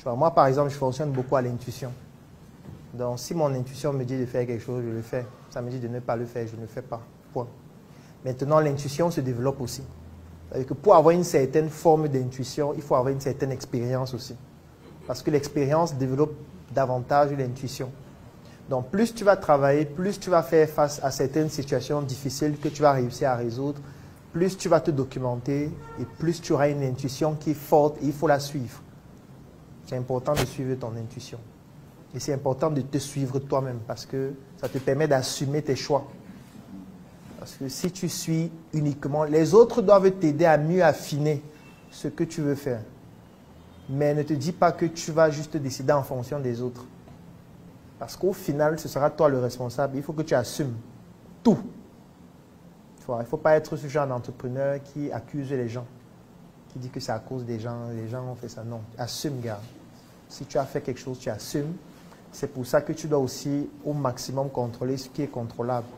Tu vois, moi, par exemple, je fonctionne beaucoup à l'intuition. Donc, si mon intuition me dit de faire quelque chose, je le fais. Ça me dit de ne pas le faire, je ne le fais pas. Point. Maintenant, l'intuition se développe aussi. C'est-à-dire que pour avoir une certaine forme d'intuition, il faut avoir une certaine expérience aussi. Parce que l'expérience développe davantage l'intuition. Donc, plus tu vas travailler, plus tu vas faire face à certaines situations difficiles que tu vas réussir à résoudre, plus tu vas te documenter et plus tu auras une intuition qui est forte et il faut la suivre. C'est important de suivre ton intuition. Et c'est important de te suivre toi-même parce que ça te permet d'assumer tes choix. Parce que si tu suis uniquement, les autres doivent t'aider à mieux affiner ce que tu veux faire. Mais ne te dis pas que tu vas juste décider en fonction des autres. Parce qu'au final, ce sera toi le responsable. Il faut que tu assumes tout. Il ne faut pas être ce genre d'entrepreneur qui accuse les gens, qui dit que c'est à cause des gens ont fait ça. Non, assume, gars. Si tu as fait quelque chose, tu assumes. C'est pour ça que tu dois aussi au maximum contrôler ce qui est contrôlable.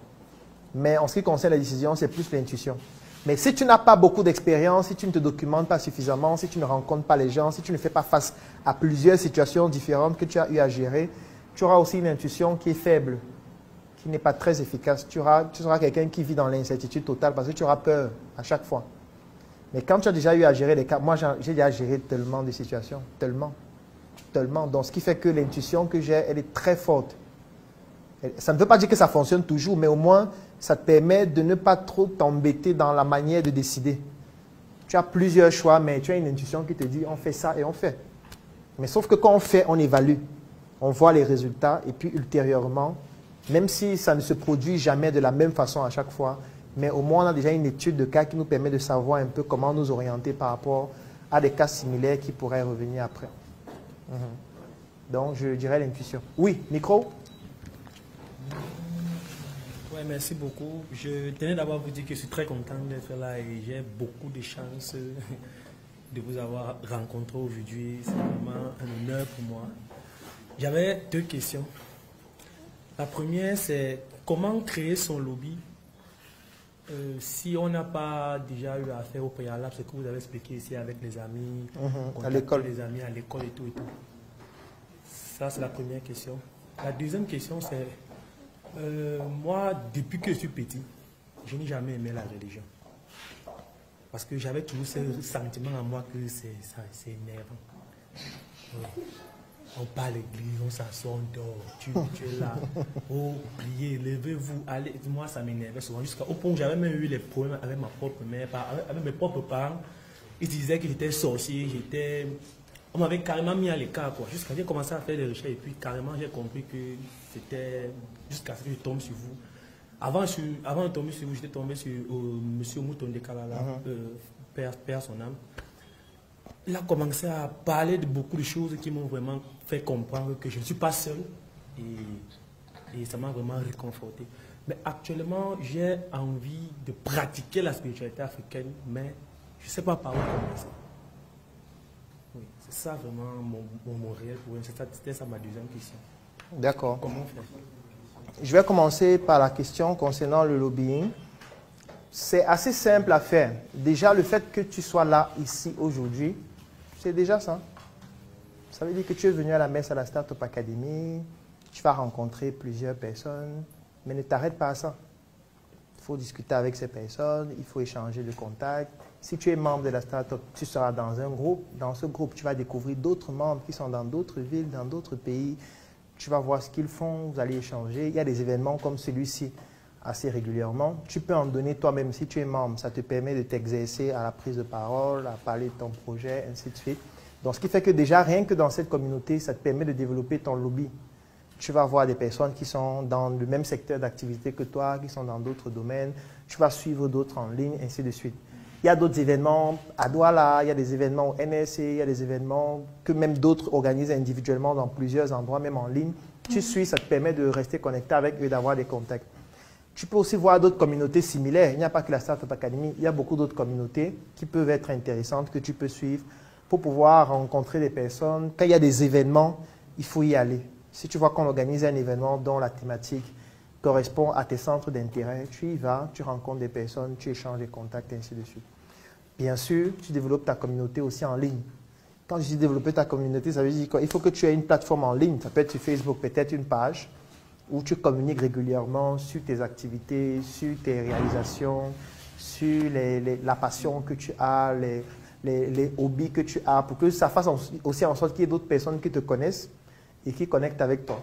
Mais en ce qui concerne la décision, c'est plus l'intuition. Mais si tu n'as pas beaucoup d'expérience, si tu ne te documentes pas suffisamment, si tu ne rencontres pas les gens, si tu ne fais pas face à plusieurs situations différentes que tu as eu à gérer, tu auras aussi une intuition qui est faible, qui n'est pas très efficace. Tu seras quelqu'un qui vit dans l'incertitude totale parce que tu auras peur à chaque fois. Mais quand tu as déjà eu à gérer les cas, moi j'ai déjà géré tellement de situations, tellement. Donc ce qui fait que l'intuition que j'ai, elle est très forte. Ça ne veut pas dire que ça fonctionne toujours, mais au moins ça te permet de ne pas trop t'embêter dans la manière de décider. Tu as plusieurs choix, mais tu as une intuition qui te dit on fait ça et on fait. Mais sauf que quand on fait, on évalue. On voit les résultats et puis ultérieurement, même si ça ne se produit jamais de la même façon à chaque fois, mais au moins on a déjà une étude de cas qui nous permet de savoir un peu comment nous orienter par rapport à des cas similaires qui pourraient revenir après. Donc je dirais l'intuition. Oui, micro? Oui, merci beaucoup. Je tenais d'abord à vous dire que je suis très content d'être là et j'ai beaucoup de chance de vous avoir rencontré aujourd'hui. C'est vraiment un honneur pour moi. J'avais deux questions. La première, c'est comment créer son lobby si on n'a pas déjà eu à faire au préalable ce que vous avez expliqué ici avec les amis, à l'école, les amis à l'école et tout et tout. Ça, c'est la première question. La deuxième question, c'est moi, depuis que je suis petit, je n'ai jamais aimé la religion. Parce que j'avais toujours ce sentiment en moi que c'est énervant. Oui. On part à l'église, on s'assoit, on dort, tu es là, oh, priez, levez-vous, allez. Moi, ça m'énervait souvent, jusqu'au point où j'avais même eu les problèmes avec ma propre mère, avec mes propres parents. Ils disaient que j'étais sorcier, on m'avait carrément mis à l'écart, quoi. Jusqu'à ce que j'ai commencé à faire des recherches et puis carrément j'ai compris que c'était jusqu'à ce que je tombe sur vous. Avant de tomber sur vous, j'étais tombé sur M. Mouton de Kalala, père son âme. Il a commencé à parler de beaucoup de choses qui m'ont vraiment fait comprendre que je ne suis pas seul et ça m'a vraiment réconforté. Mais actuellement, j'ai envie de pratiquer la spiritualité africaine, mais je ne sais pas par où commencer. Oui, c'est ça vraiment mon réel problème. C'était ça ma deuxième question. D'accord. Comment faire? Je vais commencer par la question concernant le lobbying. C'est assez simple à faire. Déjà, le fait que tu sois là, ici, aujourd'hui, c'est déjà ça. Ça veut dire que tu es venu à la messe à la Startup Academy, tu vas rencontrer plusieurs personnes, mais ne t'arrête pas à ça. Il faut discuter avec ces personnes, il faut échanger de contacts. Si tu es membre de la Startup, tu seras dans un groupe. Dans ce groupe, tu vas découvrir d'autres membres qui sont dans d'autres villes, dans d'autres pays. Tu vas voir ce qu'ils font, vous allez échanger. Il y a des événements comme celui-ci assez régulièrement. Tu peux en donner toi-même si tu es membre. Ça te permet de t'exercer à la prise de parole, à parler de ton projet, ainsi de suite. Donc, ce qui fait que déjà, rien que dans cette communauté, ça te permet de développer ton lobby. Tu vas voir des personnes qui sont dans le même secteur d'activité que toi, qui sont dans d'autres domaines. Tu vas suivre d'autres en ligne, ainsi de suite. Il y a d'autres événements à Douala, il y a des événements au NSC, il y a des événements que même d'autres organisent individuellement dans plusieurs endroits, même en ligne. Tu suis, ça te permet de rester connecté avec eux et d'avoir des contacts. Tu peux aussi voir d'autres communautés similaires. Il n'y a pas que la Startup Academy, il y a beaucoup d'autres communautés qui peuvent être intéressantes, que tu peux suivre pour pouvoir rencontrer des personnes. Quand il y a des événements, il faut y aller. Si tu vois qu'on organise un événement dont la thématique correspond à tes centres d'intérêt, tu y vas, tu rencontres des personnes, tu échanges des contacts, ainsi de suite. Bien sûr, tu développes ta communauté aussi en ligne. Quand je dis développer ta communauté, ça veut dire qu'il faut que tu aies une plateforme en ligne. Ça peut être sur Facebook, peut-être une page où tu communiques régulièrement sur tes activités, sur tes réalisations, sur la passion que tu as, les hobbies que tu as, pour que ça fasse aussi en sorte qu'il y ait d'autres personnes qui te connaissent et qui connectent avec toi.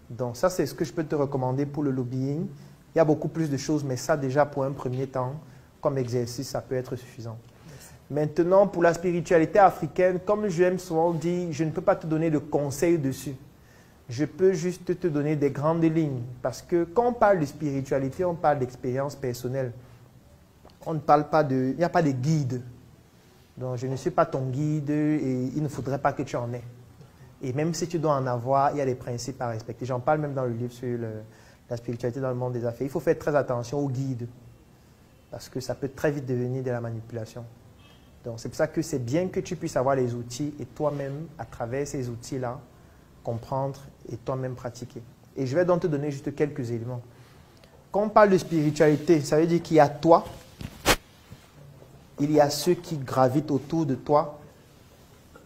Donc ça, c'est ce que je peux te recommander pour le lobbying. Il y a beaucoup plus de choses, mais ça déjà pour un premier temps, comme exercice, ça peut être suffisant. Maintenant, pour la spiritualité africaine, comme j'aime souvent dire, je ne peux pas te donner de conseils dessus. Je peux juste te donner des grandes lignes. Parce que quand on parle de spiritualité, on parle d'expérience personnelle. On ne parle pas de... Il n'y a pas de guide. Donc, je ne suis pas ton guide et il ne faudrait pas que tu en aies. Et même si tu dois en avoir, il y a des principes à respecter. J'en parle même dans le livre sur la spiritualité dans le monde des affaires. Il faut faire très attention aux guides. Parce que ça peut très vite devenir de la manipulation. Donc, c'est pour ça que c'est bien que tu puisses avoir les outils et toi-même, à travers ces outils-là, comprendre et toi-même pratiquer. Et je vais donc te donner juste quelques éléments. Quand on parle de spiritualité, ça veut dire qu'il y a toi, il y a ceux qui gravitent autour de toi,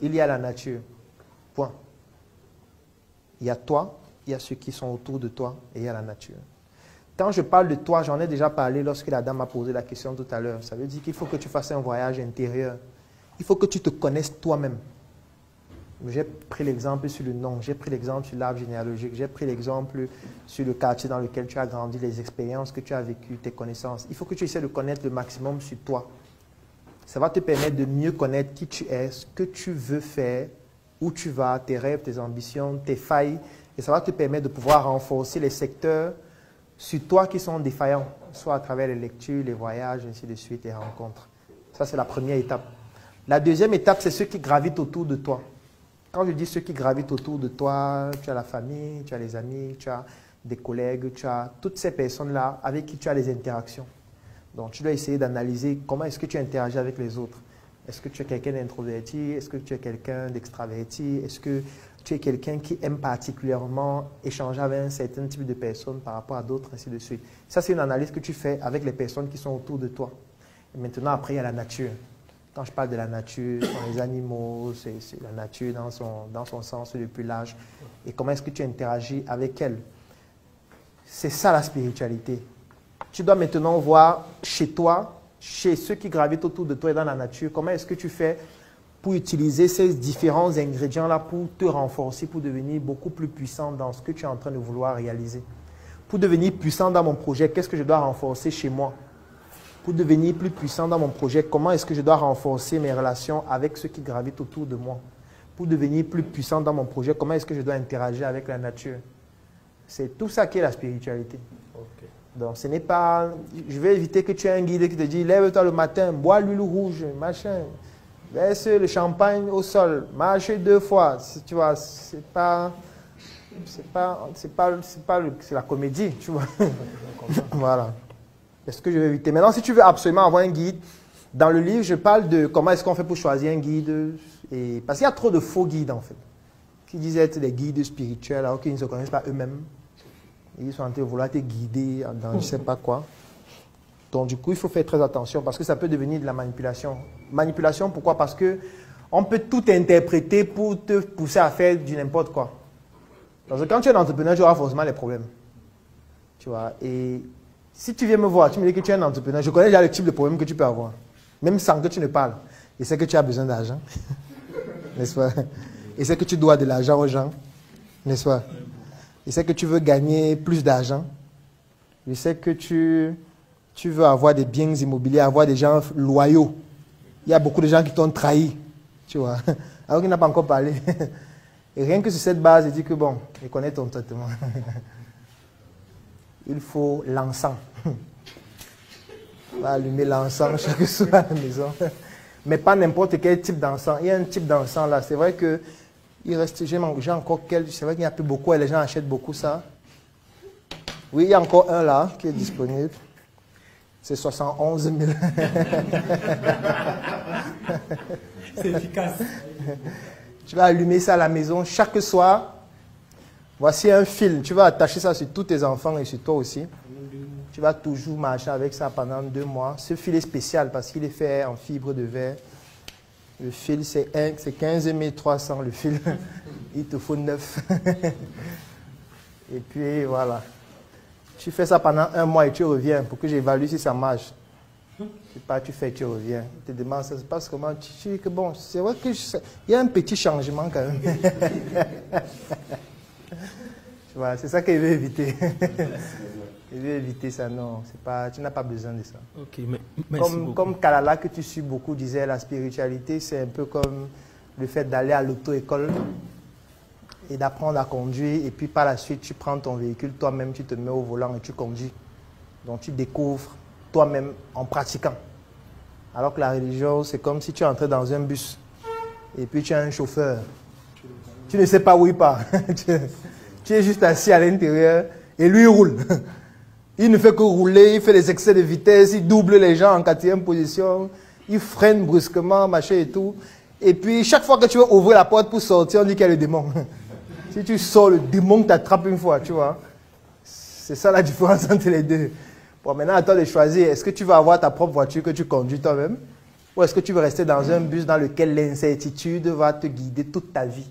il y a la nature. Point. Il y a toi, il y a ceux qui sont autour de toi et il y a la nature. Quand je parle de toi, j'en ai déjà parlé lorsque la dame m'a posé la question tout à l'heure. Ça veut dire qu'il faut que tu fasses un voyage intérieur. Il faut que tu te connaisses toi-même. J'ai pris l'exemple sur le nom, j'ai pris l'exemple sur l'arbre généalogique, j'ai pris l'exemple sur le quartier dans lequel tu as grandi, les expériences que tu as vécues, tes connaissances. Il faut que tu essaies de connaître le maximum sur toi. Ça va te permettre de mieux connaître qui tu es, ce que tu veux faire, où tu vas, tes rêves, tes ambitions, tes failles. Et ça va te permettre de pouvoir renforcer les secteurs sur toi qui sont défaillants, soit à travers les lectures, les voyages, ainsi de suite, les rencontres. Ça, c'est la première étape. La deuxième étape, c'est ceux qui gravitent autour de toi. Quand je dis ceux qui gravitent autour de toi, tu as la famille, tu as les amis, tu as des collègues, tu as toutes ces personnes-là avec qui tu as des interactions. Donc, tu dois essayer d'analyser comment est-ce que tu interagis avec les autres. Est-ce que tu es quelqu'un d'introverti? Est-ce que tu es quelqu'un d'extraverti? Est-ce que tu es quelqu'un qui aime particulièrement échanger avec un certain type de personnes par rapport à d'autres, ainsi de suite. Ça, c'est une analyse que tu fais avec les personnes qui sont autour de toi. Et maintenant, après, il y a la nature. Quand je parle de la nature, ce sont les animaux, c'est la nature dans son sens le plus large. Et comment est-ce que tu interagis avec elle? C'est ça la spiritualité. Tu dois maintenant voir chez toi, chez ceux qui gravitent autour de toi et dans la nature, comment est-ce que tu fais pour utiliser ces différents ingrédients-là pour te renforcer, pour devenir beaucoup plus puissant dans ce que tu es en train de vouloir réaliser. Pour devenir puissant dans mon projet, qu'est-ce que je dois renforcer chez moi? Pour devenir plus puissant dans mon projet, comment est-ce que je dois renforcer mes relations avec ceux qui gravitent autour de moi? Pour devenir plus puissant dans mon projet, comment est-ce que je dois interagir avec la nature? C'est tout ça qui est la spiritualité. Okay. Donc, ce n'est pas... Je vais éviter que tu aies un guide qui te dit « Lève-toi le matin, bois l'huile rouge, machin, verse le champagne au sol, marche 2 fois. » Tu vois, c'est la comédie, tu vois. Voilà. C'est ce que je vais éviter. Maintenant, si tu veux absolument avoir un guide, dans le livre, je parle de comment est-ce qu'on fait pour choisir un guide. Parce qu'il y a trop de faux guides, en fait, qui disent être des guides spirituels, alors qu'ils ne se connaissent pas eux-mêmes. Ils sont en train de vouloir te guider dans je ne sais pas quoi. Donc, du coup, il faut faire très attention parce que ça peut devenir de la manipulation. Manipulation, pourquoi? Parce qu'on peut tout interpréter pour te pousser à faire du n'importe quoi. Parce que quand tu es un entrepreneur, tu auras forcément les problèmes. Tu vois, et si tu viens me voir, tu me dis que tu es un entrepreneur, je connais déjà le type de problème que tu peux avoir. Même sans que tu ne parles. Je sais que tu as besoin d'argent. N'est-ce pas? Je sais que tu dois de l'argent aux gens. N'est-ce pas? Je sais que tu veux gagner plus d'argent. Je sais que tu veux avoir des biens immobiliers, avoir des gens loyaux. Il y a beaucoup de gens qui t'ont trahi. Tu vois? Alors qu'il n'a pas encore parlé. Et rien que sur cette base, il dit que bon, je connais ton traitement. Il faut l'encens. On va allumer l'encens chaque soir à la maison. Mais pas n'importe quel type d'encens. Il y a un type d'encens là. C'est vrai que il reste, j'ai encore quelques. C'est vrai qu'il n'y a plus beaucoup et les gens achètent beaucoup ça. Oui, il y a encore un là qui est disponible. C'est 71 000. C'est efficace. Tu vas allumer ça à la maison chaque soir. Voici un fil. Tu vas attacher ça sur tous tes enfants et sur toi aussi. Tu vas toujours marcher avec ça pendant 2 mois. Ce fil est spécial parce qu'il est fait en fibre de verre. Le fil, c'est 15 300 le fil. Il te faut 9. Et puis, voilà. Tu fais ça pendant 1 mois et tu reviens pour que j'évalue si ça marche. C'est pas tu fais, tu reviens. Tu te demandes, ça se passe comment? Tu dis que bon, c'est vrai qu'il y a un petit changement quand même. Voilà, c'est ça qu'il veut éviter. Il veut éviter ça, non. Pas, tu n'as pas besoin de ça. Ok, merci beaucoup. Comme Kalala, que tu suis beaucoup, disait, la spiritualité, c'est un peu comme le fait d'aller à l'auto-école et d'apprendre à conduire. Et puis par la suite, tu prends ton véhicule, toi-même, tu te mets au volant et tu conduis. Donc tu découvres toi-même en pratiquant. Alors que la religion, c'est comme si tu entrais dans un bus et puis tu as un chauffeur. Tu ne sais pas où il part. Tu es juste assis à l'intérieur et lui il roule. Il ne fait que rouler, il fait les excès de vitesse, il double les gens en 4e position, il freine brusquement, machin et tout. Et puis chaque fois que tu veux ouvrir la porte pour sortir, on dit qu'il y a le démon. Si tu sors, le démon t'attrape une fois, tu vois. C'est ça la différence entre les deux. Bon, maintenant, à toi de choisir, est-ce que tu vas avoir ta propre voiture que tu conduis toi-même? Ou est-ce que tu veux rester dans un bus dans lequel l'incertitude va te guider toute ta vie?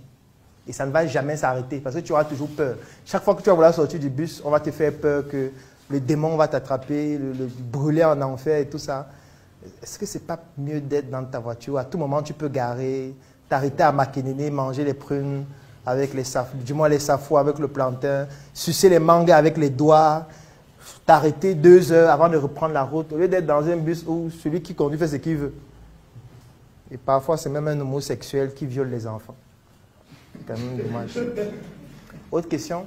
Et ça ne va jamais s'arrêter parce que tu auras toujours peur. Chaque fois que tu vas vouloir sortir du bus, on va te faire peur que le démon va t'attraper, le brûler en enfer et tout ça. Est-ce que ce n'est pas mieux d'être dans ta voiture? À tout moment, tu peux garer, t'arrêter à Makénéné, manger les prunes avec les safos avec le plantain, sucer les mangues avec les doigts, t'arrêter 2 heures avant de reprendre la route, au lieu d'être dans un bus où celui qui conduit fait ce qu'il veut. Et parfois, c'est même un homosexuel qui viole les enfants. C'est quand même dommage. Autre question?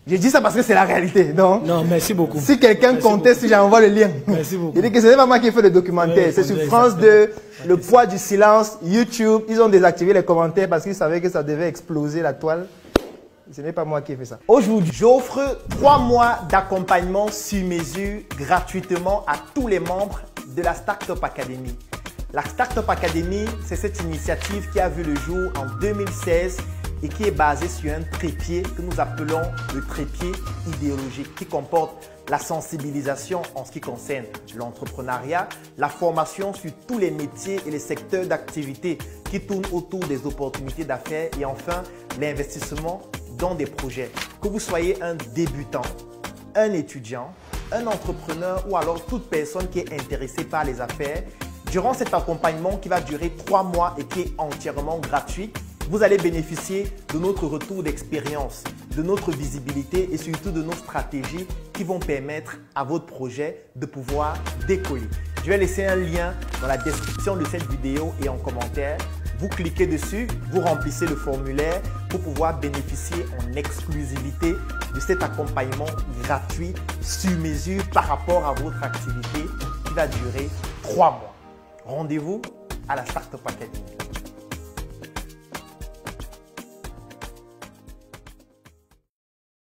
Je dis ça parce que c'est la réalité, non? Non, merci beaucoup. Si quelqu'un conteste, j'envoie le lien. Merci beaucoup. Il dit que ce n'est pas moi qui ai fait le documentaire. Oui, c'est sur France 2, Le poids du silence, YouTube. Ils ont désactivé les commentaires parce qu'ils savaient que ça devait exploser la toile. Ce n'est pas moi qui ai fait ça. Aujourd'hui, j'offre 3 mois d'accompagnement sur mesure gratuitement à tous les membres de la Startup Academy. La Startup Academy, c'est cette initiative qui a vu le jour en 2016 et qui est basée sur un trépied que nous appelons le trépied idéologique, qui comporte la sensibilisation en ce qui concerne l'entrepreneuriat, la formation sur tous les métiers et les secteurs d'activité qui tournent autour des opportunités d'affaires et enfin l'investissement dans des projets. Que vous soyez un débutant, un étudiant, un entrepreneur ou alors toute personne qui est intéressée par les affaires, durant cet accompagnement qui va durer 3 mois et qui est entièrement gratuit, vous allez bénéficier de notre retour d'expérience, de notre visibilité et surtout de nos stratégies qui vont permettre à votre projet de pouvoir décoller. Je vais laisser un lien dans la description de cette vidéo et en commentaire. Vous cliquez dessus, vous remplissez le formulaire pour pouvoir bénéficier en exclusivité de cet accompagnement gratuit sur mesure par rapport à votre activité qui va durer 3 mois. Rendez-vous à la Startup Academy.